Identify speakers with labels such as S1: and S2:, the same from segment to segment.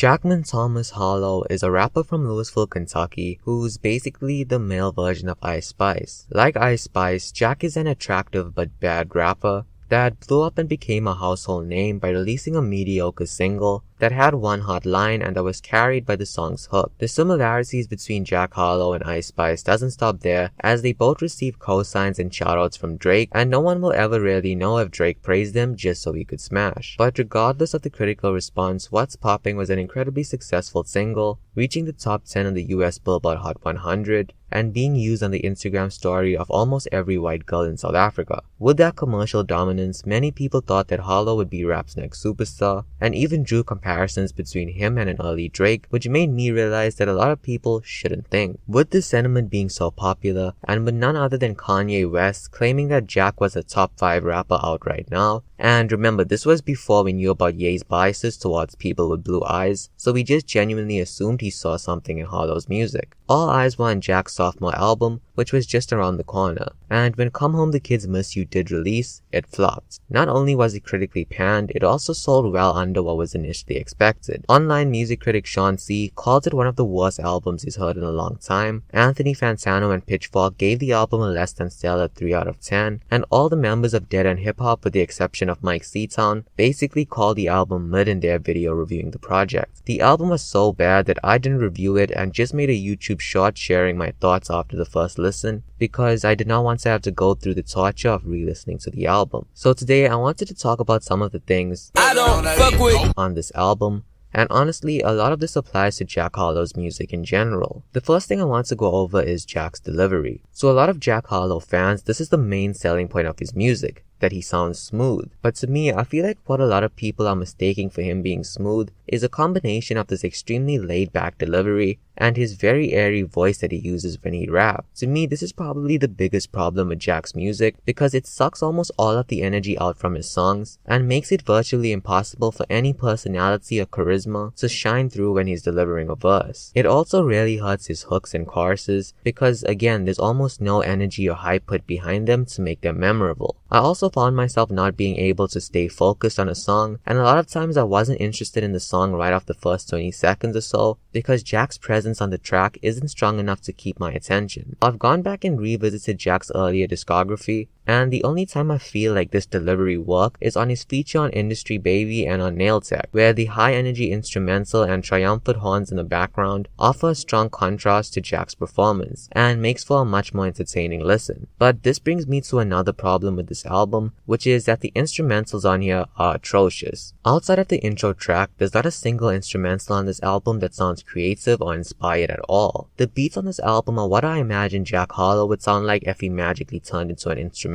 S1: Jackman Thomas Harlow is a rapper from Louisville, Kentucky, who's basically the male version of Ice Spice. Like Ice Spice, Jack is an attractive but bad rapper that blew up and became a household name by releasing a mediocre single that had one hot line and that was carried by the song's hook. The similarities between Jack Harlow and Ice Spice doesn't stop there, as they both receive cosigns and shoutouts from Drake, and no one will ever really know if Drake praised them just so he could smash. But regardless of the critical response, What's Popping was an incredibly successful single, reaching the top 10 on the US Billboard Hot 100 and being used on the Instagram story of almost every white girl in South Africa. With that commercial dominance, many people thought that Harlow would be rap's next superstar, and even drew comparisons between him and an early Drake, which made me realize that a lot of people shouldn't think. With this sentiment being so popular, and with none other than Kanye West claiming that Jack was a top 5 rapper out right now, and remember, this was before we knew about Ye's biases towards people with blue eyes, so we just genuinely assumed he saw something in Harlow's music. All eyes were on Jack's sophomore album, which was just around the corner, and when Come Home the Kids Miss You did release, it flopped. Not only was it critically panned, it also sold well under what was initially expected. Online music critic Sean C. called it one of the worst albums he's heard in a long time. Anthony Fantano and Pitchfork gave the album a less than stellar 3 out of 10, and all the members of Dead End Hip Hop, with the exception of Mike Seatown, basically called the album mid in their video reviewing the project. The album was so bad that I didn't review it and just made a YouTube short sharing my thoughts after the first listen, because I did not want to have to go through the torture of re-listening to the album. So today I wanted to talk about some of the things I don't fuck with on this album, and honestly a lot of this applies to Jack Harlow's music in general. The first thing I want to go over is Jack's delivery. So a lot of Jack Harlow fans, this is the main selling point of his music, that he sounds smooth. But to me, I feel like what a lot of people are mistaking for him being smooth is a combination of this extremely laid-back delivery and his very airy voice that he uses when he raps. To me, this is probably the biggest problem with Jack's music, because it sucks almost all of the energy out from his songs and makes it virtually impossible for any personality or charisma to shine through when he's delivering a verse. It also really hurts his hooks and choruses, because again, there's almost no energy or hype put behind them to make them memorable. I also found myself not being able to stay focused on a song, and a lot of times I wasn't interested in the song right off the first 20 seconds or so, because Jack's presence on the track isn't strong enough to keep my attention. I've gone back and revisited Jack's earlier discography, and the only time I feel like this delivery worked is on his feature on Industry Baby and on Nail Tech, where the high energy instrumental and triumphant horns in the background offer a strong contrast to Jack's performance and makes for a much more entertaining listen. But this brings me to another problem with this album, which is that the instrumentals on here are atrocious. Outside of the intro track, there's not a single instrumental on this album that sounds creative or inspired at all. The beats on this album are what I imagine Jack Harlow would sound like if he magically turned into an instrumental.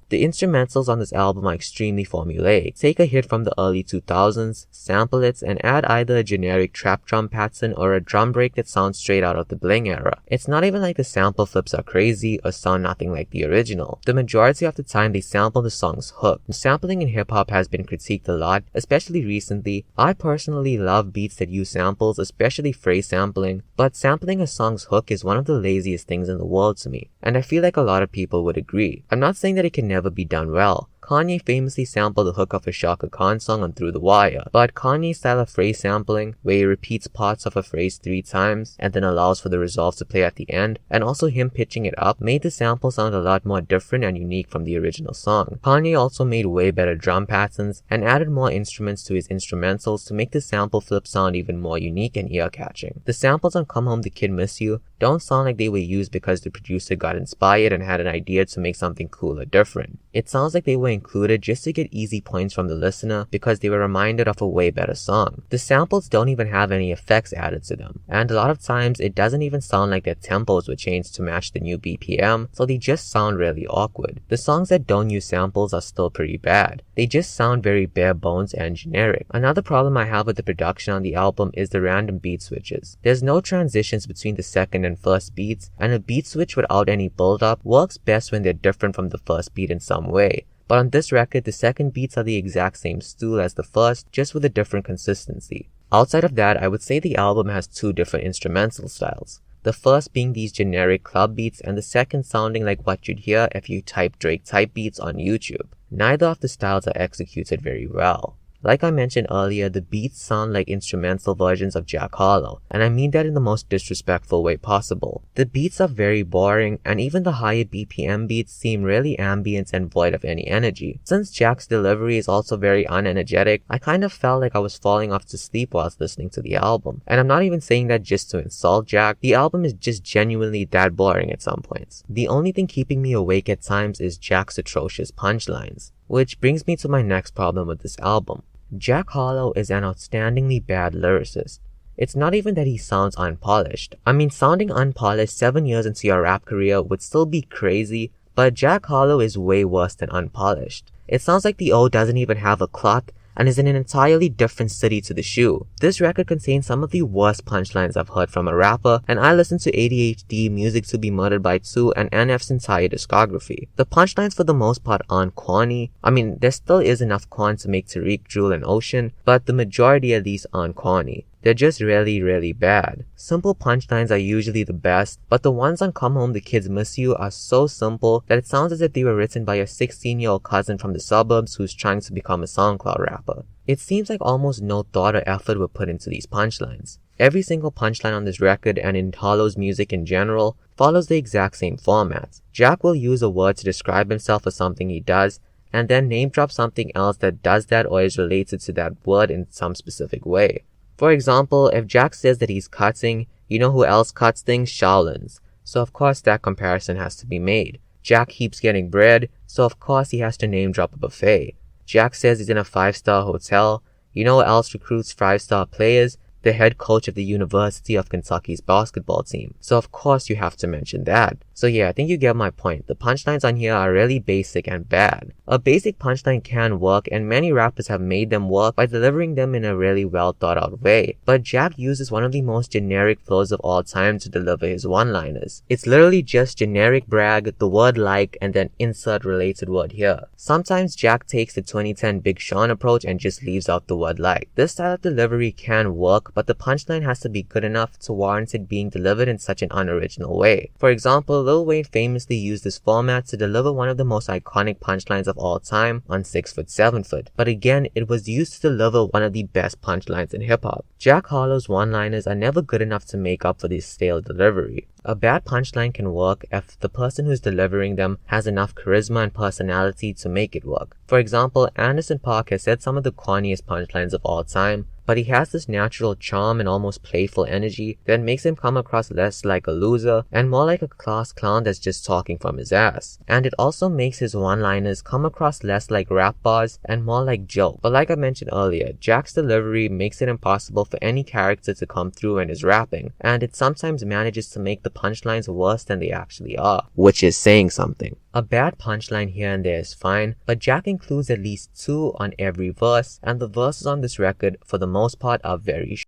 S1: The instrumentals on this album are extremely formulaic. Take a hit from the early 2000s, sample it, and add either a generic trap drum pattern or a drum break that sounds straight out of the Bling era. It's not even like the sample flips are crazy or sound nothing like the original. The majority of the time they sample the song's hook. Sampling in hip-hop has been critiqued a lot, especially recently. I personally love beats that use samples, especially phrase sampling, but sampling a song's hook is one of the laziest things in the world to me, and I feel like a lot of people would agree. I'm not saying that it can never be done well. Kanye famously sampled the hook of a Shaka Khan song on Through the Wire, but Kanye's style of phrase sampling, where he repeats parts of a phrase 3 times and then allows for the resolve to play at the end, and also him pitching it up, made the sample sound a lot more different and unique from the original song. Kanye also made way better drum patterns and added more instruments to his instrumentals to make the sample flip sound even more unique and ear-catching. The samples on Come Home the Kid Miss You don't sound like they were used because the producer got inspired and had an idea to make something cool or different. It sounds like they were included just to get easy points from the listener because they were reminded of a way better song. The samples don't even have any effects added to them, and a lot of times it doesn't even sound like their tempos were changed to match the new BPM, so they just sound really awkward. The songs that don't use samples are still pretty bad. They just sound very bare bones and generic. Another problem I have with the production on the album is the random beat switches. There's no transitions between the second and first beats, and a beat switch without any build-up works best when they're different from the first beat in some way. But on this record, the second beats are the exact same stool as the first, just with a different consistency. Outside of that, I would say the album has 2 different instrumental styles. The first being these generic club beats, and the second sounding like what you'd hear if you type Drake type beats on YouTube. Neither of the styles are executed very well. Like I mentioned earlier, the beats sound like instrumental versions of Jack Harlow, and I mean that in the most disrespectful way possible. The beats are very boring, and even the higher BPM beats seem really ambient and void of any energy. Since Jack's delivery is also very unenergetic, I kind of felt like I was falling off to sleep whilst listening to the album. And I'm not even saying that just to insult Jack, the album is just genuinely that boring at some points. The only thing keeping me awake at times is Jack's atrocious punchlines. Which brings me to my next problem with this album. Jack Harlow is an outstandingly bad lyricist. It's not even that he sounds unpolished. I mean, sounding unpolished 7 years into your rap career would still be crazy, but Jack Harlow is way worse than unpolished. It sounds like the O doesn't even have a clock and is in an entirely different city to the shoe. This record contains some of the worst punchlines I've heard from a rapper, and I listened to ADHD, Music to be Murdered by 2, and NF's entire discography. The punchlines for the most part aren't corny. I mean, there still is enough corn to make Tariq drool an ocean, but the majority at least aren't corny. They're just really bad. Simple punchlines are usually the best, but the ones on Come Home the Kids Miss You are so simple that it sounds as if they were written by a 16-year-old cousin from the suburbs who's trying to become a SoundCloud rapper. It seems like almost no thought or effort were put into these punchlines. Every single punchline on this record and in Harlow's music in general follows the exact same format. Jack will use a word to describe himself or something he does, and then name drop something else that does that or is related to that word in some specific way. For example, if Jack says that he's cutting, you know who else cuts things? Shaolins. So of course that comparison has to be made. Jack keeps getting bread, so of course he has to name drop a buffet. Jack says he's in a 5-star hotel. You know who else recruits 5-star players? The head coach of the University of Kentucky's basketball team. So of course you have to mention that. So yeah, I think you get my point. The punchlines on here are really basic and bad. A basic punchline can work, and many rappers have made them work by delivering them in a really well thought out way. But Jack uses one of the most generic flows of all time to deliver his one-liners. It's literally just generic brag, the word like, and then insert related word here. Sometimes Jack takes the 2010 Big Sean approach and just leaves out the word like. This style of delivery can work, but the punchline has to be good enough to warrant it being delivered in such an unoriginal way. For example, Lil Wayne famously used this format to deliver one of the most iconic punchlines of all time on 6 Foot 7 Foot, but again, it was used to deliver one of the best punchlines in hip-hop. Jack Harlow's one-liners are never good enough to make up for this stale delivery. A bad punchline can work if the person who's delivering them has enough charisma and personality to make it work. For example, Anderson .Paak has said some of the corniest punchlines of all time, but he has this natural charm and almost playful energy that makes him come across less like a loser and more like a class clown that's just talking from his ass. And it also makes his one-liners come across less like rap bars and more like jokes. But like I mentioned earlier, Jack's delivery makes it impossible for any character to come through when he's rapping, and it sometimes manages to make the punchlines worse than they actually are, which is saying something. A bad punchline here and there is fine, but Jack includes at least 2 on every verse, and the verses on this record, for the most part, are very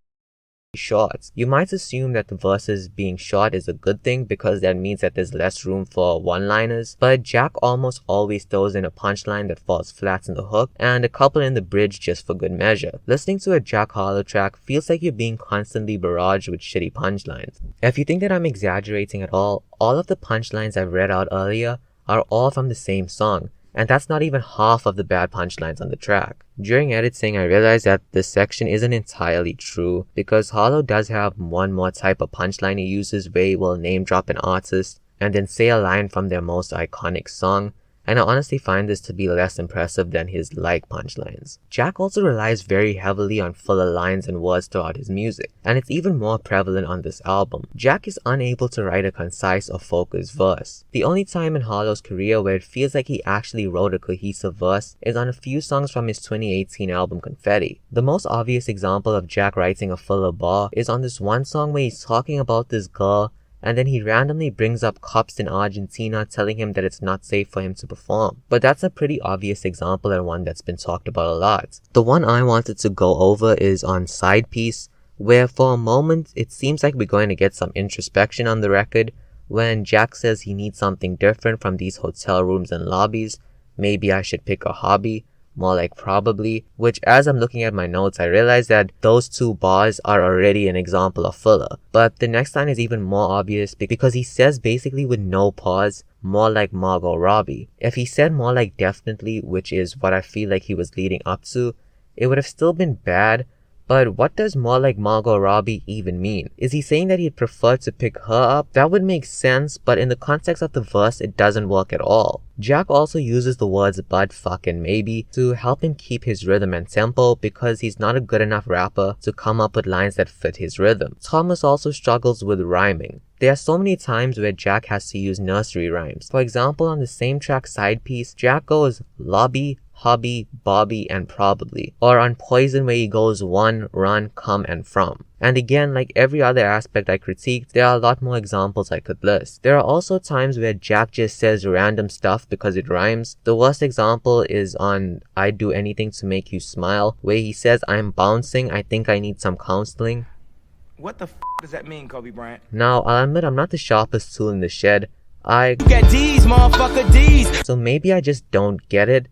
S1: short. You might assume that the verses being short is a good thing because that means that there's less room for one-liners, but Jack almost always throws in a punchline that falls flat in the hook and a couple in the bridge just for good measure. Listening to a Jack Harlow track feels like you're being constantly barraged with shitty punchlines. If you think that I'm exaggerating at all of the punchlines I've read out earlier are all from the same song, and that's not even half of the bad punchlines on the track. During editing, I realized that this section isn't entirely true because Harlow does have one more type of punchline he uses where he will name drop an artist and then say a line from their most iconic song, and I honestly find this to be less impressive than his like punchlines. Jack also relies very heavily on fuller lines and words throughout his music, and it's even more prevalent on this album. Jack is unable to write a concise or focused verse. The only time in Harlow's career where it feels like he actually wrote a cohesive verse is on a few songs from his 2018 album Confetti. The most obvious example of Jack writing a fuller bar is on this one song where he's talking about this girl, and then he randomly brings up cops in Argentina telling him that it's not safe for him to perform. But that's a pretty obvious example and one that's been talked about a lot. The one I wanted to go over is on Side Piece, where for a moment it seems like we're going to get some introspection on the record when Jack says he needs something different from these hotel rooms and lobbies. Maybe I should pick a hobby. More like probably, which as I'm looking at my notes, I realize that those 2 bars are already an example of filler. But the next line is even more obvious because he says basically with no pause, more like Margot Robbie. If he said more like definitely, which is what I feel like he was leading up to, it would have still been bad. But what does more like Margot Robbie even mean? Is he saying that he'd prefer to pick her up? That would make sense, but in the context of the verse, it doesn't work at all. Jack also uses the words but, fuck, and maybe to help him keep his rhythm and tempo because he's not a good enough rapper to come up with lines that fit his rhythm. Thomas also struggles with rhyming. There are so many times where Jack has to use nursery rhymes. For example, on the same track Side Piece, Jack goes lobby, hobby, bobby, and probably. Or on Poison where he goes one, run, come, and from. And again, like every other aspect I critiqued, there are a lot more examples I could list. There are also times where Jack just says random stuff because it rhymes. The worst example is on I'd Do Anything to Make You Smile, where he says, I'm bouncing, I think I need some counseling.
S2: What the f does that mean, Kobe Bryant?
S1: Now, I'll admit I'm not the sharpest tool in the shed.
S2: Get D's, motherfucker, D's!
S1: So maybe I just don't get it.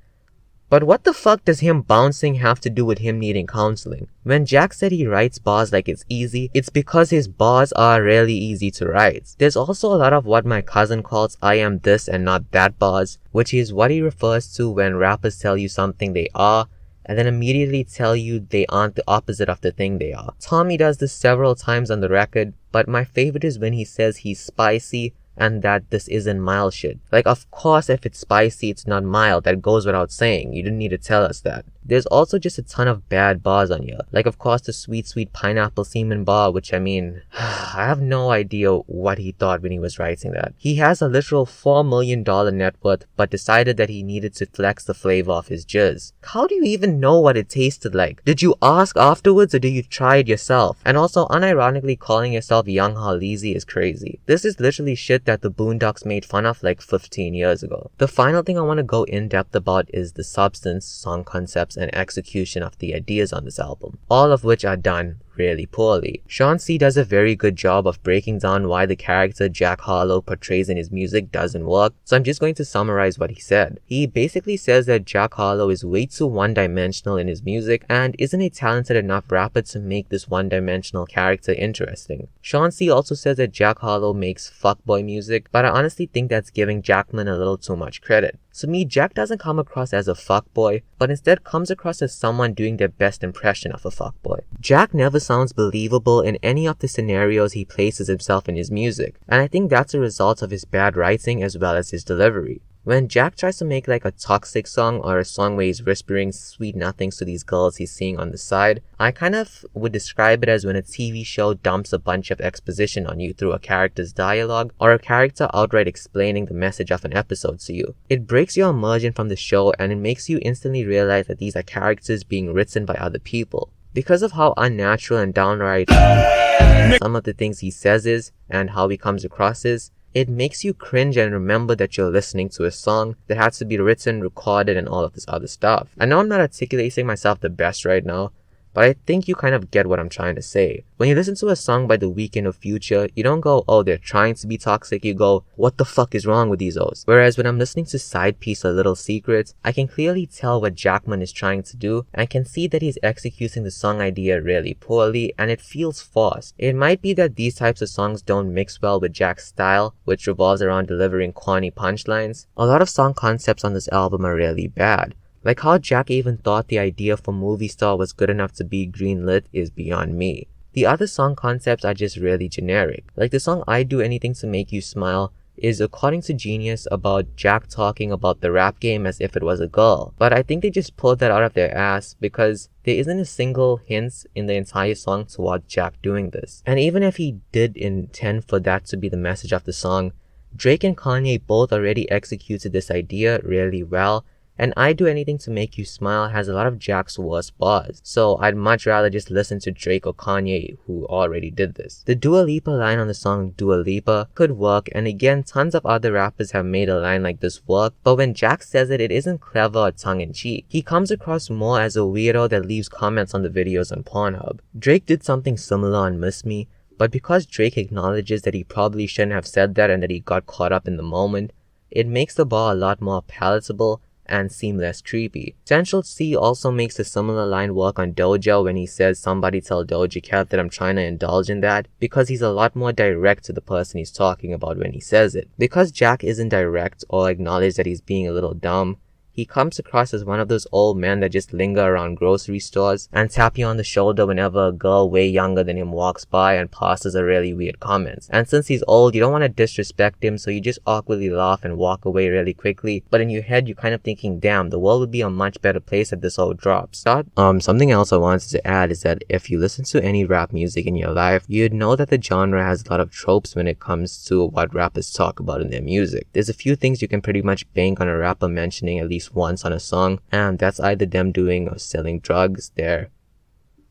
S1: But what the fuck does him bouncing have to do with him needing counseling? When Jack said he writes bars like it's easy, it's because his bars are really easy to write. There's also a lot of what my cousin calls I am this and not that bars, which is what he refers to when rappers tell you something they are, and then immediately tell you they aren't the opposite of the thing they are. Tommy does this several times on the record, but my favorite is when he says he's spicy and that this isn't mild shit. Like, of course if it's spicy, it's not mild. That goes without saying. You didn't need to tell us that. There's also just a ton of bad bars on here. Like, of course, the sweet, sweet pineapple semen bar, which I mean, I have no idea what he thought when he was writing that. He has a literal $4 million net worth, but decided that he needed to flex the flavor of his jizz. How do you even know what it tasted like? Did you ask afterwards or did you try it yourself? And also, unironically calling yourself Young Harlezy is crazy. This is literally shit that the Boondocks made fun of like 15 years ago. The final thing I want to go in depth about is the substance, song concepts, and execution of the ideas on this album, all of which are done really poorly. Sean C does a very good job of breaking down why the character Jack Harlow portrays in his music doesn't work, so I'm just going to summarize what he said. He basically says that Jack Harlow is way too one-dimensional in his music and isn't a talented enough rapper to make this one-dimensional character interesting. Sean C also says that Jack Harlow makes fuckboy music, but I honestly think that's giving Jackman a little too much credit. To me, Jack doesn't come across as a fuckboy, but instead comes across as someone doing their best impression of a fuckboy. Jack never sounds believable in any of the scenarios he places himself in his music, and I think that's a result of his bad writing as well as his delivery. When Jack tries to make like a toxic song or a song where he's whispering sweet nothings to these girls he's seeing on the side, I kind of would describe it as when a TV show dumps a bunch of exposition on you through a character's dialogue or a character outright explaining the message of an episode to you. It breaks your immersion from the show and it makes you instantly realize that these are characters being written by other people. Because of how unnatural and downright some of the things he says is and how he comes across is, it makes you cringe and remember that you're listening to a song that had to be written, recorded, and all of this other stuff. I know I'm not articulating myself the best right now, but I think you kind of get what I'm trying to say. When you listen to a song by The Weeknd or Future, you don't go, oh, they're trying to be toxic, you go, what the fuck is wrong with these O's? Whereas when I'm listening to Side Piece or Little Secrets, I can clearly tell what Jackman is trying to do, and can see that he's executing the song idea really poorly, and it feels forced. It might be that these types of songs don't mix well with Jack's style, which revolves around delivering corny punchlines. A lot of song concepts on this album are really bad. Like how Jack even thought the idea for Movie Star was good enough to be greenlit is beyond me. The other song concepts are just really generic. Like the song I'd Do Anything to Make You Smile is, according to Genius, about Jack talking about the rap game as if it was a girl. But I think they just pulled that out of their ass because there isn't a single hint in the entire song toward Jack doing this. And even if he did intend for that to be the message of the song, Drake and Kanye both already executed this idea really well, and I'd Do Anything to Make You Smile has a lot of Jack's worst bars, so I'd much rather just listen to Drake or Kanye who already did this. The Dua Lipa line on the song Dua Lipa could work, and again tons of other rappers have made a line like this work, but when Jack says it, it isn't clever or tongue-in-cheek. He comes across more as a weirdo that leaves comments on the videos on Pornhub. Drake did something similar on Miss Me, but because Drake acknowledges that he probably shouldn't have said that and that he got caught up in the moment, it makes the bar a lot more palatable and seem less creepy. Central C also makes a similar line work on Doja when he says somebody tell Doja Cat that I'm trying to indulge in that, because he's a lot more direct to the person he's talking about when he says it. Because Jack isn't direct or acknowledge that he's being a little dumb, he comes across as one of those old men that just linger around grocery stores and tap you on the shoulder whenever a girl way younger than him walks by and passes a really weird comment. And since he's old, you don't want to disrespect him, so you just awkwardly laugh and walk away really quickly. But in your head, you're kind of thinking, damn, the world would be a much better place if this all drops. Something else I wanted to add is that if you listen to any rap music in your life, you'd know that the genre has a lot of tropes when it comes to what rappers talk about in their music. There's a few things you can pretty much bank on a rapper mentioning at least once on a song, and that's either them doing or selling drugs,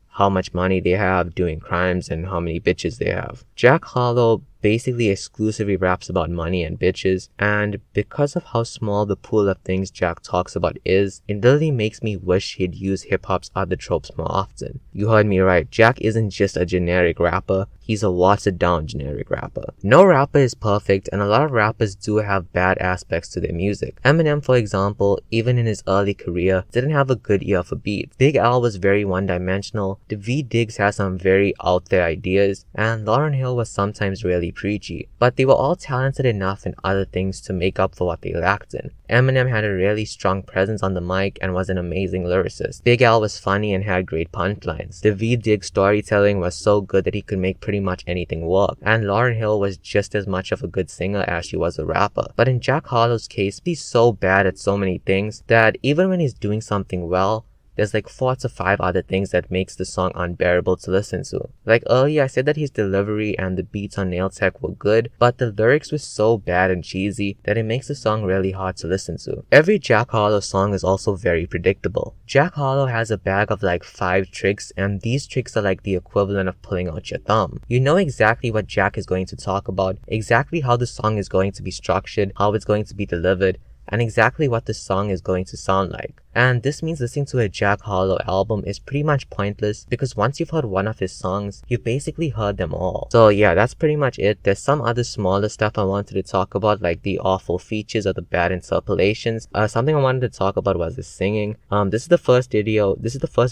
S1: how much money they have, doing crimes, and how many bitches they have. Jack Harlow basically exclusively raps about money and bitches, and because of how small the pool of things Jack talks about is, it literally makes me wish he'd use hip-hop's other tropes more often. You heard me right, Jack isn't just a generic rapper, he's a watered down generic rapper. No rapper is perfect, and a lot of rappers do have bad aspects to their music. Eminem, for example, even in his early career, didn't have a good ear for beats. Big Al was very one-dimensional, the V Diggs had some very out there ideas, and Lauryn Hill was sometimes really preachy, but they were all talented enough in other things to make up for what they lacked in. Eminem had a really strong presence on the mic and was an amazing lyricist. Big Al was funny and had great punchlines. The V Diggs storytelling was so good that he could make pretty much anything work, and Lauryn Hill was just as much of a good singer as she was a rapper. But in Jack Harlow's case, he's so bad at so many things that even when he's doing something well, there's like 4 to 5 other things that makes the song unbearable to listen to. Like earlier, I said that his delivery and the beats on Nail Tech were good, but the lyrics were so bad and cheesy that it makes the song really hard to listen to. Every Jack Harlow song is also very predictable. Jack Harlow has a bag of like 5 tricks, and these tricks are like the equivalent of pulling out your thumb. You know exactly what Jack is going to talk about, exactly how the song is going to be structured, how it's going to be delivered, and exactly what the song is going to sound like. And this means listening to a Jack Harlow album is pretty much pointless because once you've heard one of his songs, you've basically heard them all. So yeah, that's pretty much it. There's some other smaller stuff I wanted to talk about, like the awful features or the bad interpolations. Something I wanted to talk about was his singing. This is the first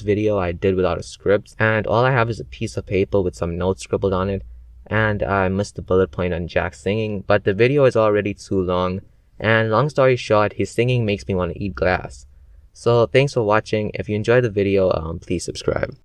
S1: video I did without a script, and all I have is a piece of paper with some notes scribbled on it, and I missed the bullet point on Jack singing, but the video is already too long. And long story short, his singing makes me want to eat glass. So thanks for watching. If you enjoyed the video, please subscribe.